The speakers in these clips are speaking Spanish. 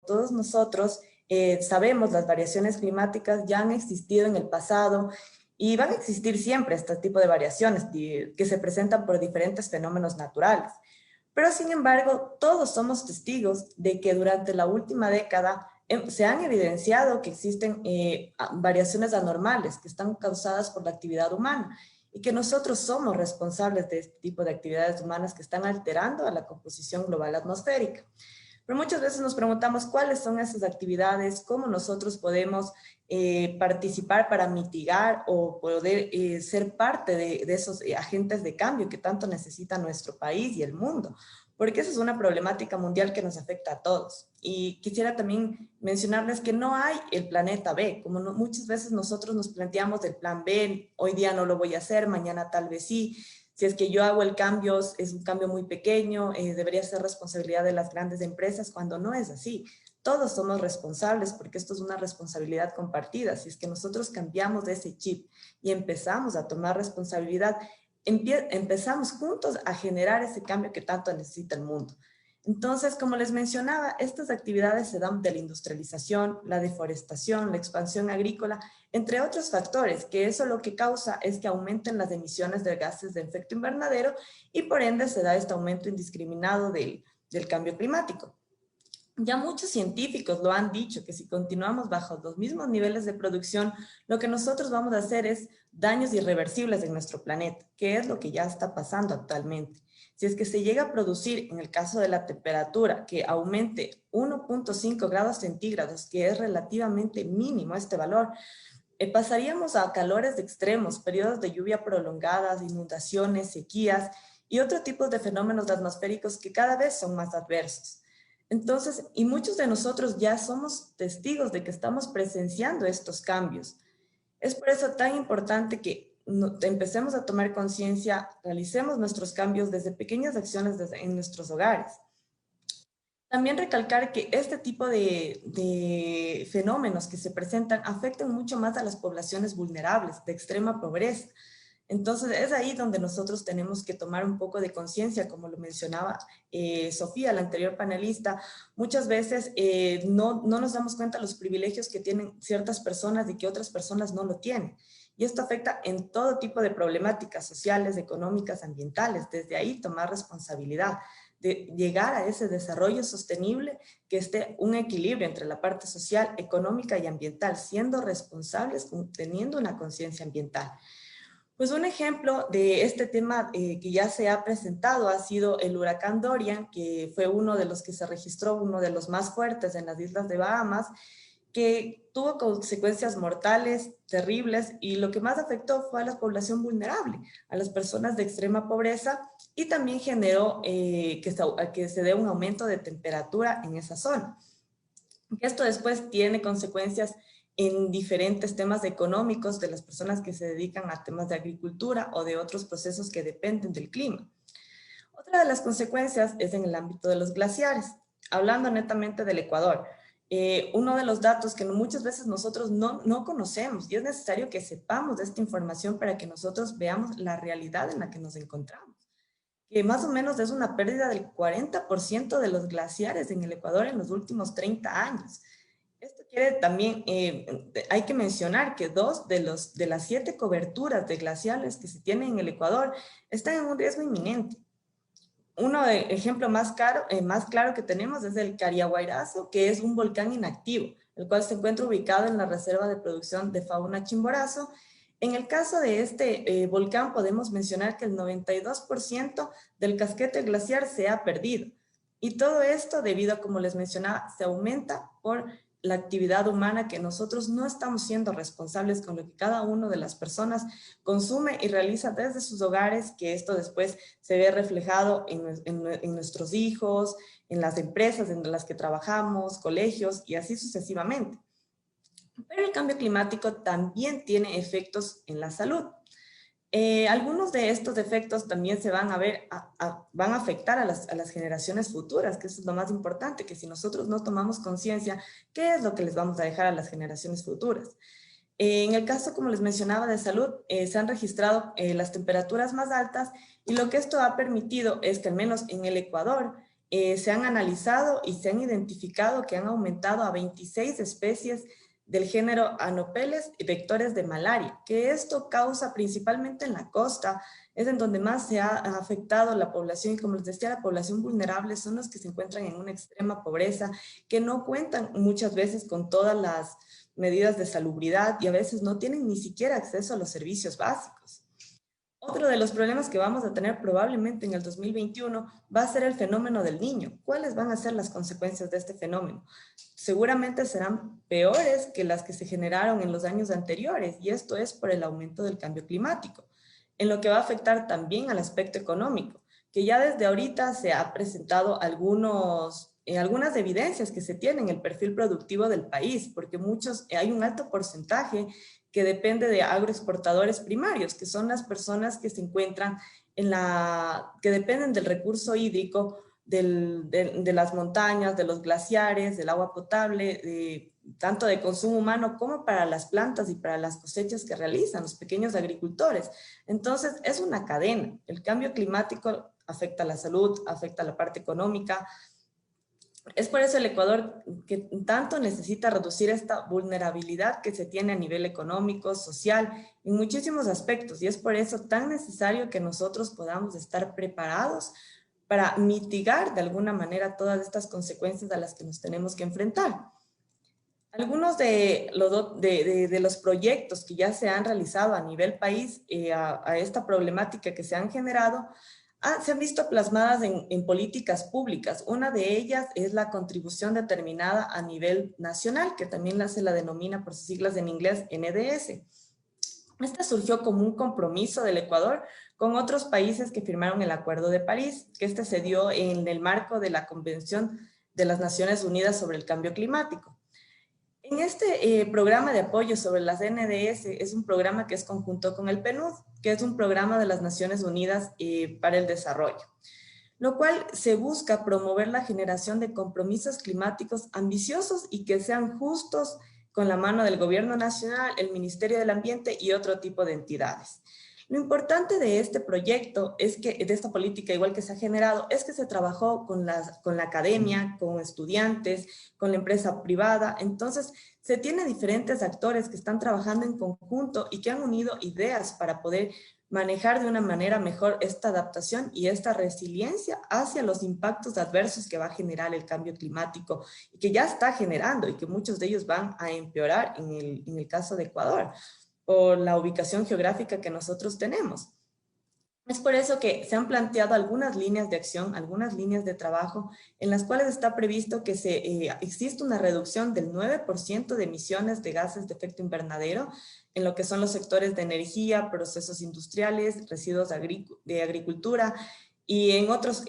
todos nosotros sabemos, las variaciones climáticas ya han existido en el pasado y van a existir siempre este tipo de variaciones que se presentan por diferentes fenómenos naturales. Pero sin embargo, todos somos testigos de que durante la última década se han evidenciado que existen variaciones anormales que están causadas por la actividad humana y que nosotros somos responsables de este tipo de actividades humanas que están alterando a la composición global atmosférica. Pero muchas veces nos preguntamos cuáles son esas actividades, cómo nosotros podemos participar para mitigar o poder ser parte de esos agentes de cambio que tanto necesita nuestro país y el mundo, porque esa es una problemática mundial que nos afecta a todos. Y quisiera también mencionarles que no hay el planeta B, como muchas veces nosotros nos planteamos el plan B, hoy día no lo voy a hacer, mañana tal vez sí. Si es que yo hago el cambio, es un cambio muy pequeño, debería ser responsabilidad de las grandes empresas, cuando no es así. Todos somos responsables porque esto es una responsabilidad compartida. Si es que nosotros cambiamos de ese chip y empezamos a tomar responsabilidad, empezamos juntos a generar ese cambio que tanto necesita el mundo. Entonces, como les mencionaba, estas actividades se dan de la industrialización, la deforestación, la expansión agrícola, entre otros factores, que eso lo que causa es que aumenten las emisiones de gases de efecto invernadero y por ende se da este aumento indiscriminado del cambio climático. Ya muchos científicos lo han dicho, que si continuamos bajo los mismos niveles de producción, lo que nosotros vamos a hacer es daños irreversibles en nuestro planeta, que es lo que ya está pasando actualmente. Si es que se llega a producir, en el caso de la temperatura, que aumente 1.5 grados centígrados, que es relativamente mínimo este valor, pasaríamos a calores extremos, periodos de lluvia prolongadas, inundaciones, sequías y otro tipo de fenómenos atmosféricos que cada vez son más adversos. Entonces, y muchos de nosotros ya somos testigos de que estamos presenciando estos cambios. Es por eso tan importante que empecemos a tomar conciencia, realicemos nuestros cambios desde pequeñas acciones en nuestros hogares. También recalcar que este tipo de fenómenos que se presentan afectan mucho más a las poblaciones vulnerables, de extrema pobreza. Entonces es ahí donde nosotros tenemos que tomar un poco de conciencia, como lo mencionaba Sofía, la anterior panelista. Muchas veces no nos damos cuenta de los privilegios que tienen ciertas personas y que otras personas no lo tienen. Y esto afecta en todo tipo de problemáticas sociales, económicas, ambientales. Desde ahí tomar responsabilidad de llegar a ese desarrollo sostenible, que esté un equilibrio entre la parte social, económica y ambiental, siendo responsables, teniendo una conciencia ambiental. Pues un ejemplo de este tema que ya se ha presentado ha sido el huracán Dorian, que fue uno de los que se registró, uno de los más fuertes en las islas de Bahamas, que tuvo consecuencias mortales, terribles, y lo que más afectó fue a la población vulnerable, a las personas de extrema pobreza, y también generó que se dé un aumento de temperatura en esa zona. Esto después tiene consecuencias en diferentes temas económicos de las personas que se dedican a temas de agricultura o de otros procesos que dependen del clima. Otra de las consecuencias es en el ámbito de los glaciares. Hablando netamente del Ecuador, uno de los datos que muchas veces nosotros no conocemos y es necesario que sepamos de esta información para que nosotros veamos la realidad en la que nos encontramos, que más o menos es una pérdida del 40% de los glaciares en el Ecuador en los últimos 30 años. Esto quiere también, hay que mencionar que 2 de las 7 coberturas de glaciares que se tienen en el Ecuador están en un riesgo inminente. Ejemplo más claro que tenemos es el Cariahuayrazo, que es un volcán inactivo, el cual se encuentra ubicado en la Reserva de Producción de Fauna Chimborazo. En el caso de este volcán podemos mencionar que el 92% del casquete glaciar se ha perdido. Y todo esto debido a, como les mencionaba, se aumenta por la actividad humana, que nosotros no estamos siendo responsables con lo que cada una de las personas consume y realiza desde sus hogares, que esto después se ve reflejado en nuestros hijos, en las empresas en las que trabajamos, colegios y así sucesivamente. Pero el cambio climático también tiene efectos en la salud. Algunos de estos efectos también se van a ver, van a afectar a las generaciones futuras, que eso es lo más importante, que si nosotros no tomamos conciencia, ¿qué es lo que les vamos a dejar a las generaciones futuras? En el caso, como les mencionaba, de salud, se han registrado las temperaturas más altas y lo que esto ha permitido es que al menos en el Ecuador se han analizado y se han identificado que han aumentado a 26 especies del género Anopheles y vectores de malaria, que esto causa principalmente en la costa, es en donde más se ha afectado la población, y como les decía, la población vulnerable son los que se encuentran en una extrema pobreza, que no cuentan muchas veces con todas las medidas de salubridad y a veces no tienen ni siquiera acceso a los servicios básicos. Otro de los problemas que vamos a tener probablemente en el 2021 va a ser el fenómeno del niño. ¿Cuáles van a ser las consecuencias de este fenómeno? Seguramente serán peores que las que se generaron en los años anteriores, y esto es por el aumento del cambio climático, en lo que va a afectar también al aspecto económico, que ya desde ahorita se ha presentado algunas evidencias que se tienen en el perfil productivo del país, porque hay un alto porcentaje que depende de agroexportadores primarios, que son las personas que se encuentran que dependen del recurso hídrico, de las montañas, de los glaciares, del agua potable, tanto de consumo humano como para las plantas y para las cosechas que realizan los pequeños agricultores. Entonces, es una cadena. El cambio climático afecta a la salud, afecta a la parte económica. Es por eso el Ecuador que tanto necesita reducir esta vulnerabilidad que se tiene a nivel económico, social, en muchísimos aspectos. Y es por eso tan necesario que nosotros podamos estar preparados para mitigar de alguna manera todas estas consecuencias a las que nos tenemos que enfrentar. Algunos de los proyectos que ya se han realizado a nivel país a esta problemática que se han generado, se han visto plasmadas en políticas públicas. Una de ellas es la contribución determinada a nivel nacional, que también se la denomina por sus siglas en inglés NDS. Esta surgió como un compromiso del Ecuador con otros países que firmaron el Acuerdo de París, que se dio en el marco de la Convención de las Naciones Unidas sobre el Cambio Climático. En este programa de apoyo sobre las NDS es un programa que es conjunto con el PNUD, que es un programa de las Naciones Unidas para el Desarrollo, lo cual se busca promover la generación de compromisos climáticos ambiciosos y que sean justos con la mano del Gobierno Nacional, el Ministerio del Ambiente y otro tipo de entidades. Lo importante de este proyecto es que, de esta política igual que se ha generado, es que se trabajó con la academia, con estudiantes, con la empresa privada. Entonces, se tiene diferentes actores que están trabajando en conjunto y que han unido ideas para poder manejar de una manera mejor esta adaptación y esta resiliencia hacia los impactos adversos que va a generar el cambio climático y que ya está generando y que muchos de ellos van a empeorar en el caso de Ecuador por la ubicación geográfica que nosotros tenemos. Es por eso que se han planteado algunas líneas de acción, algunas líneas de trabajo en las cuales está previsto que existe una reducción del 9% de emisiones de gases de efecto invernadero en lo que son los sectores de energía, procesos industriales, residuos de agricultura y en otros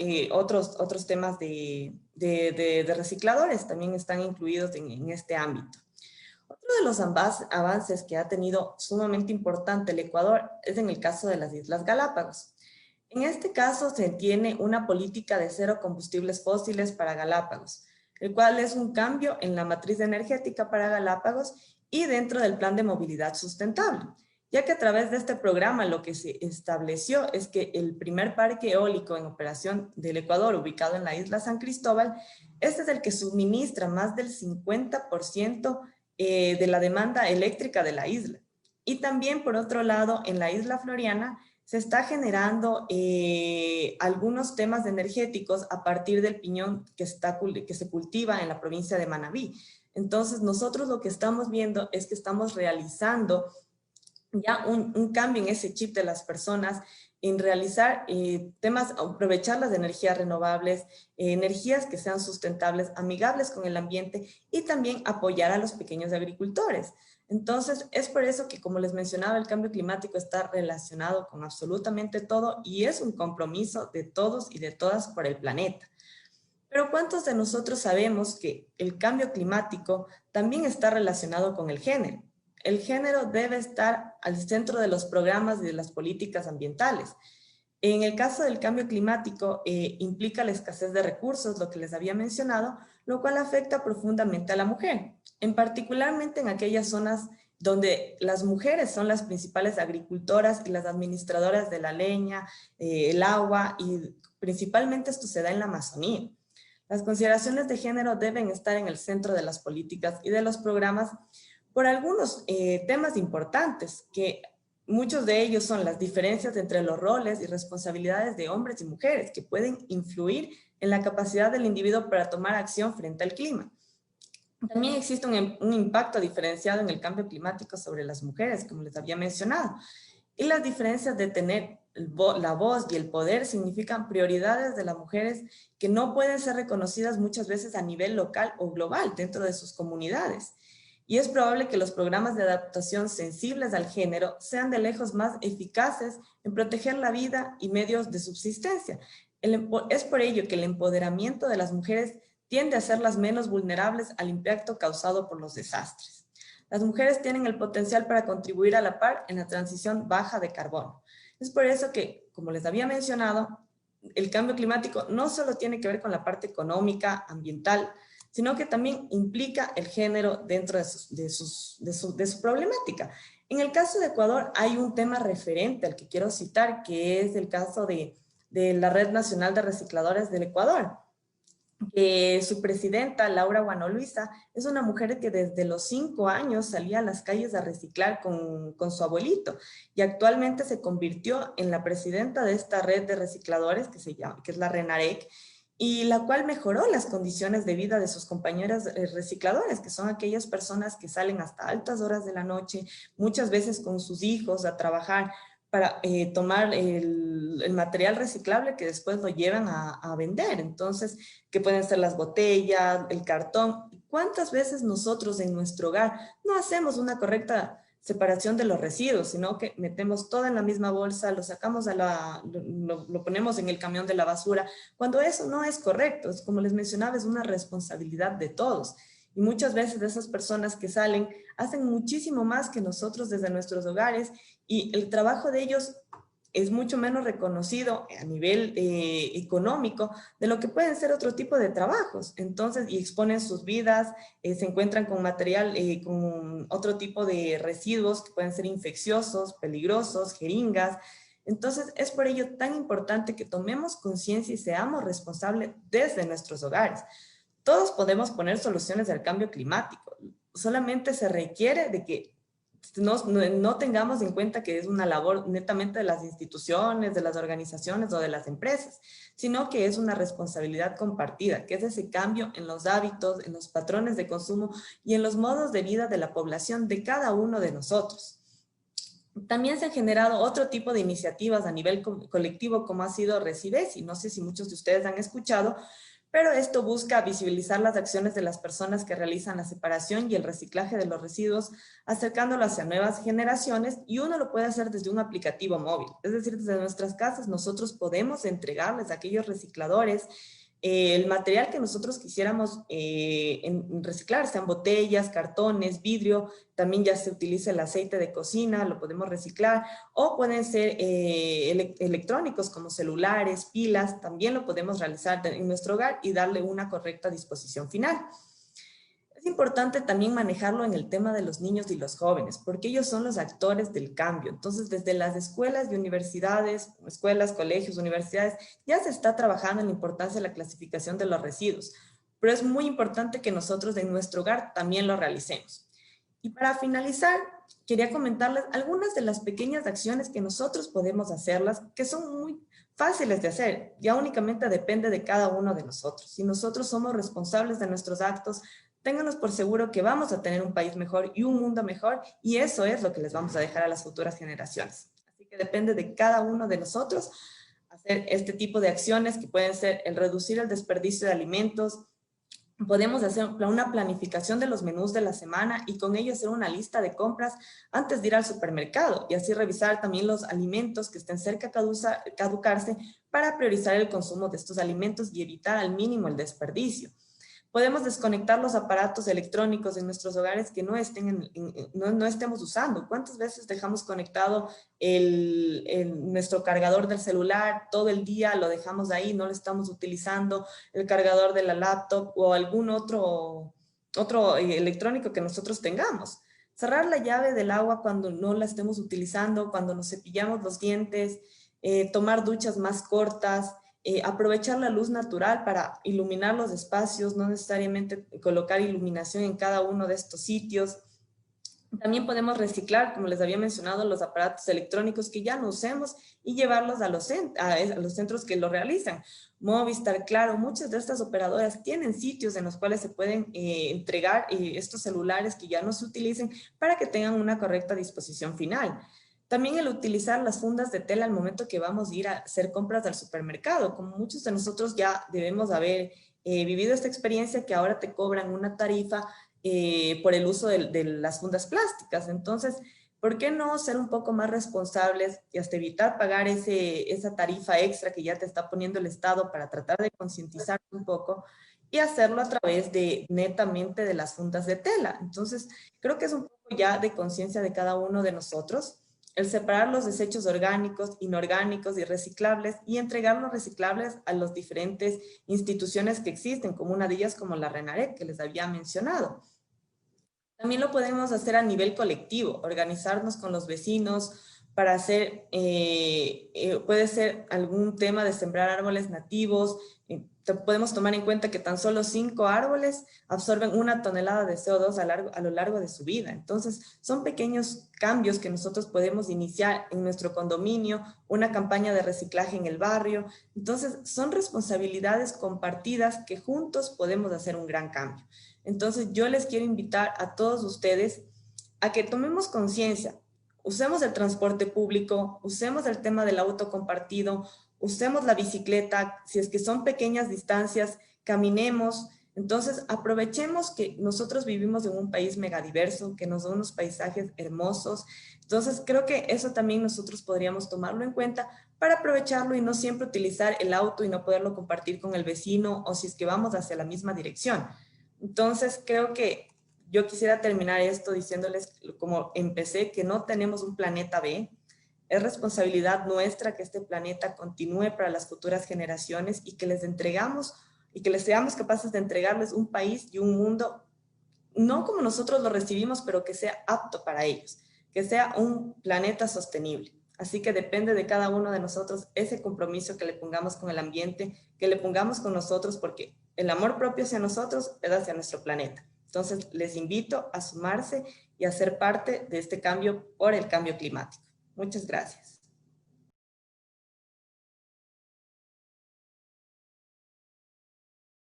temas de recicladores también están incluidos en este ámbito. Otro de los avances que ha tenido sumamente importante el Ecuador es en el caso de las Islas Galápagos. En este caso se tiene una política de cero combustibles fósiles para Galápagos, el cual es un cambio en la matriz energética para Galápagos y dentro del plan de movilidad sustentable, ya que a través de este programa lo que se estableció es que el primer parque eólico en operación del Ecuador, ubicado en la isla San Cristóbal, este es el que suministra más del 50% de la demanda eléctrica de la isla. Y también, por otro lado, en la isla Floriana se está generando algunos temas energéticos a partir del piñón que se cultiva en la provincia de Manabí. Entonces, nosotros lo que estamos viendo es que estamos realizando ya un cambio en ese chip de las personas en realizar temas, aprovechar las energías renovables, energías que sean sustentables, amigables con el ambiente y también apoyar a los pequeños agricultores. Entonces, es por eso que, como les mencionaba, el cambio climático está relacionado con absolutamente todo y es un compromiso de todos y de todas por el planeta. Pero ¿cuántos de nosotros sabemos que el cambio climático también está relacionado con el género? El género debe estar al centro de los programas y de las políticas ambientales. En el caso del cambio climático, implica la escasez de recursos, lo que les había mencionado, lo cual afecta profundamente a la mujer, particularmente en aquellas zonas donde las mujeres son las principales agricultoras y las administradoras de la leña, el agua, y principalmente esto se da en la Amazonía. Las consideraciones de género deben estar en el centro de las políticas y de los programas por algunos temas importantes, que muchos de ellos son las diferencias entre los roles y responsabilidades de hombres y mujeres, que pueden influir en la capacidad del individuo para tomar acción frente al clima. También existe un impacto diferenciado en el cambio climático sobre las mujeres, como les había mencionado. Y las diferencias de tener la voz y el poder significan prioridades de las mujeres que no pueden ser reconocidas muchas veces a nivel local o global dentro de sus comunidades. Y es probable que los programas de adaptación sensibles al género sean de lejos más eficaces en proteger la vida y medios de subsistencia. Es por ello que el empoderamiento de las mujeres tiende a hacerlas menos vulnerables al impacto causado por los desastres. Las mujeres tienen el potencial para contribuir a la par en la transición baja de carbono. Es por eso que, como les había mencionado, el cambio climático no solo tiene que ver con la parte económica, ambiental, sino que también implica el género dentro de su problemática. En el caso de Ecuador hay un tema referente al que quiero citar, que es el caso de la Red Nacional de Recicladores del Ecuador. Su presidenta, Laura Guanoluisa, es una mujer que desde los 5 años salía a las calles a reciclar con su abuelito y actualmente se convirtió en la presidenta de esta red de recicladores que es la RENAREC, y la cual mejoró las condiciones de vida de sus compañeros recicladores, que son aquellas personas que salen hasta altas horas de la noche, muchas veces con sus hijos a trabajar para tomar el material reciclable que después lo llevan a vender. Entonces, que pueden ser las botellas, el cartón. ¿Cuántas veces nosotros en nuestro hogar no hacemos una correcta separación de los residuos, sino que metemos todo en la misma bolsa, lo sacamos lo ponemos en el camión de la basura, cuando eso no es correcto? Es, como les mencionaba, es una responsabilidad de todos. Y muchas veces esas personas que salen hacen muchísimo más que nosotros desde nuestros hogares, y el trabajo de ellos es mucho menos reconocido a nivel económico de lo que pueden ser otro tipo de trabajos. Entonces, y exponen sus vidas, se encuentran con material, con otro tipo de residuos que pueden ser infecciosos, peligrosos, jeringas. Entonces, es por ello tan importante que tomemos conciencia y seamos responsables desde nuestros hogares. Todos podemos poner soluciones al cambio climático, solamente se requiere de que no tengamos en cuenta que es una labor netamente de las instituciones, de las organizaciones o de las empresas, sino que es una responsabilidad compartida, que es ese cambio en los hábitos, en los patrones de consumo y en los modos de vida de la población de cada uno de nosotros. También se han generado otro tipo de iniciativas a nivel colectivo, como ha sido Recibesi. No sé si muchos de ustedes han escuchado, pero esto busca visibilizar las acciones de las personas que realizan la separación y el reciclaje de los residuos, acercándolo hacia nuevas generaciones, y uno lo puede hacer desde un aplicativo móvil. Es decir, desde nuestras casas nosotros podemos entregarles a aquellos recicladores el material que nosotros quisiéramos reciclar, sean botellas, cartones, vidrio. También ya se utiliza el aceite de cocina, lo podemos reciclar, o pueden ser electrónicos como celulares, pilas, también lo podemos realizar en nuestro hogar y darle una correcta disposición final. Es importante también manejarlo en el tema de los niños y los jóvenes, porque ellos son los actores del cambio. Entonces, desde las escuelas y universidades, escuelas, colegios, universidades, ya se está trabajando en la importancia de la clasificación de los residuos, pero es muy importante que nosotros en nuestro hogar también lo realicemos. Y para finalizar, quería comentarles algunas de las pequeñas acciones que nosotros podemos hacerlas, que son muy fáciles de hacer, ya únicamente depende de cada uno de nosotros. Si nosotros somos responsables de nuestros actos, ténganos por seguro que vamos a tener un país mejor y un mundo mejor, y eso es lo que les vamos a dejar a las futuras generaciones. Así que depende de cada uno de nosotros hacer este tipo de acciones, que pueden ser el reducir el desperdicio de alimentos. Podemos hacer una planificación de los menús de la semana y con ello hacer una lista de compras antes de ir al supermercado, y así revisar también los alimentos que estén cerca de caducarse para priorizar el consumo de estos alimentos y evitar al mínimo el desperdicio. Podemos desconectar los aparatos electrónicos en nuestros hogares que no estemos usando. ¿Cuántas veces dejamos conectado nuestro cargador del celular todo el día? Lo dejamos ahí, no lo estamos utilizando. El cargador de la laptop o algún otro electrónico que nosotros tengamos. Cerrar la llave del agua cuando no la estemos utilizando, cuando nos cepillamos los dientes, tomar duchas más cortas, aprovechar la luz natural para iluminar los espacios, no necesariamente colocar iluminación en cada uno de estos sitios. También podemos reciclar, como les había mencionado, los aparatos electrónicos que ya no usemos y llevarlos a los centros que lo realizan. Movistar, Claro, muchas de estas operadoras tienen sitios en los cuales se pueden entregar estos celulares que ya no se utilicen para que tengan una correcta disposición final. También el utilizar las fundas de tela al momento que vamos a ir a hacer compras al supermercado. Como muchos de nosotros ya debemos haber vivido esta experiencia que ahora te cobran una tarifa por el uso de las fundas plásticas. Entonces, ¿por qué no ser un poco más responsables y hasta evitar pagar esa tarifa extra que ya te está poniendo el Estado para tratar de concientizar un poco y hacerlo a través de netamente de las fundas de tela? Entonces, creo que es un poco ya de conciencia de cada uno de nosotros el separar los desechos orgánicos, inorgánicos y reciclables y entregar los reciclables a las diferentes instituciones que existen, como una de ellas como la RENAREC, que les había mencionado. También lo podemos hacer a nivel colectivo, organizarnos con los vecinos para hacer, puede ser algún tema de sembrar árboles nativos. Podemos tomar en cuenta que tan solo 5 árboles absorben 1 tonelada de CO2 a lo largo de su vida. Entonces, son pequeños cambios que nosotros podemos iniciar en nuestro condominio, una campaña de reciclaje en el barrio. Entonces, son responsabilidades compartidas que juntos podemos hacer un gran cambio. Entonces, yo les quiero invitar a todos ustedes a que tomemos conciencia, usemos el transporte público, usemos el tema del auto compartido, usemos la bicicleta, si es que son pequeñas distancias, caminemos. Entonces, aprovechemos que nosotros vivimos en un país megadiverso, que nos da unos paisajes hermosos. Entonces, creo que eso también nosotros podríamos tomarlo en cuenta para aprovecharlo y no siempre utilizar el auto y no poderlo compartir con el vecino o si es que vamos hacia la misma dirección. Entonces, creo que yo quisiera terminar esto diciéndoles, como empecé, que no tenemos un planeta B. Es responsabilidad nuestra que este planeta continúe para las futuras generaciones y que les entregamos y que les seamos capaces de entregarles un país y un mundo, no como nosotros lo recibimos, pero que sea apto para ellos, que sea un planeta sostenible. Así que depende de cada uno de nosotros ese compromiso que le pongamos con el ambiente, que le pongamos con nosotros, porque el amor propio hacia nosotros es hacia nuestro planeta. Entonces, les invito a sumarse y a ser parte de este cambio por el cambio climático. Muchas gracias.